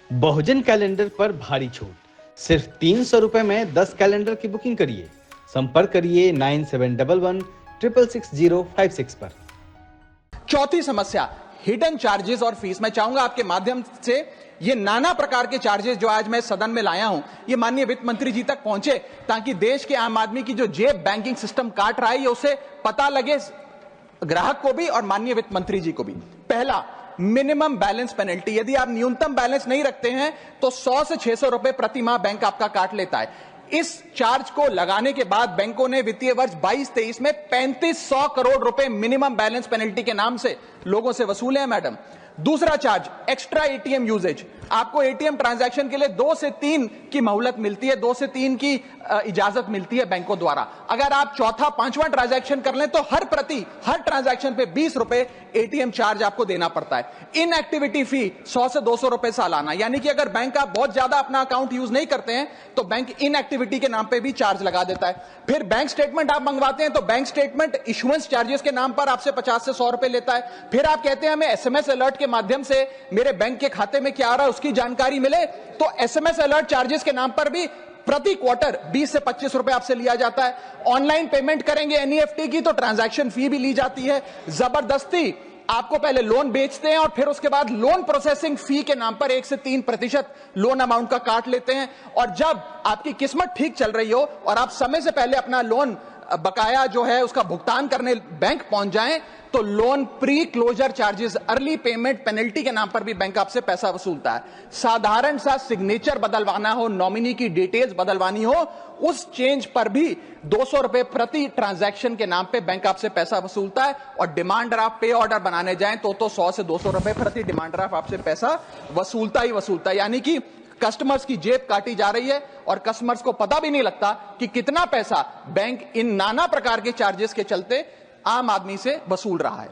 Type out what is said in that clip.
बहुजन calendar पर भारी छूट। सिर्फ 300 रुपए में 10 कैलेंडर की बुकिंग करिए। संपर्क करिए 9711 666 056 पर। चौथी समस्या, हिडन चार्जेस और फीस। मैं चाहूंगा आपके माध्यम से ये नाना प्रकार के चार्जेस जो आज मैं सदन में लाया हूं, ये माननीय वित्त मंत्री जी तक पहुंचे, ताकि देश के आम आदमी की जो जेब बैंकिंग सिस्टम काट रहा है, ये उसे पता लगे, ग्राहक को भी और माननीय वित्त मंत्री जी को भी। पहला, मिनिमम बैलेंस पेनल्टी। यदि आप न्यूनतम बैलेंस नहीं रखते हैं तो 100 से 600 रुपए प्रति माह बैंक आपका काट लेता है। इस चार्ज को लगाने के बाद बैंकों ने वित्तीय वर्ष 22-23 में 3500 करोड़ रुपए मिनिमम बैलेंस पेनल्टी के नाम से लोगों से वसूले हैं मैडम। दूसरा चार्ज, एक्स्ट्रा एटीएम यूजेज। आपको एटीएम ट्रांजैक्शन के लिए 2 से 3 की मोहलत मिलती है, 2 से 3 की इजाजत मिलती है बैंकों द्वारा। अगर आप चौथा 5वां ट्रांजैक्शन कर लें तो हर ट्रांजैक्शन पे 20 रुपए एटीएम चार्ज आपको देना पड़ता है। इनएक्टिविटी फी 100 से 200 रुपए सालाना, यानी कि अगर बैंक आप बहुत ज्यादा अपना अकाउंट यूज नहीं करते हैं तो बैंक इनएक्टिविटी के नाम पे भी चार्ज लगा देता है। फिर बैंक स्टेटमेंट आप मंगवाते हैं तो बैंक स्टेटमेंट इशुएंस चार्जेस के नाम पर आपसे 50 से 100 रुपए लेता है। फिर आप कहते हैं हमें एसएमएस अलर्ट के माध्यम से मेरे बैंक के खाते में क्या आ रहा है उसकी जानकारी मिले, तो एसएमएस अलर्ट चार्जेस के नाम पर भी प्रति क्वार्टर 20 से 25 रुपए आपसे लिया जाता है। ऑनलाइन पेमेंट करेंगे एनईएफटी की तो ट्रांजैक्शन फी भी ली जाती है। जबरदस्ती आपको पहले लोन बेचते हैं और फिर उसके बाद लोन प्रोसेसिंग फी के नाम पर 1 से 3% लोन अमाउंट का काट लेते हैं। और जब आपकी किस्मत ठीक चल रही हो और आप समय से पहले अपना लोन बकाया जो है उसका भुगतान करने बैंक पहुंच जाएं तो loan pre closure charges, early payment penalty के नाम पर भी बैंक आपसे पैसा वसूलता है। साधारण सा सिग्नेचर बदलवाना हो, नॉमिनी की डिटेल्स बदलवानी हो, उस चेंज पर भी 200 रुपए प्रति ट्रांजैक्शन के नाम पे बैंक आपसे पैसा वसूलता है। और डिमांड ड्राफ्ट पे ऑर्डर बनाने जाएं तो 100 से 200 रुपए प्रति डिमांड ड्राफ्ट आपसे पैसा वसूलता ही वसूलता है। यानी कि कस्टमर्स की जेब काटी जा रही है और कस्टमर्स को पता भी नहीं लगता कि कितना पैसा बैंक इन नाना प्रकार के चार्जेस के चलते आम आदमी से वसूल रहा है।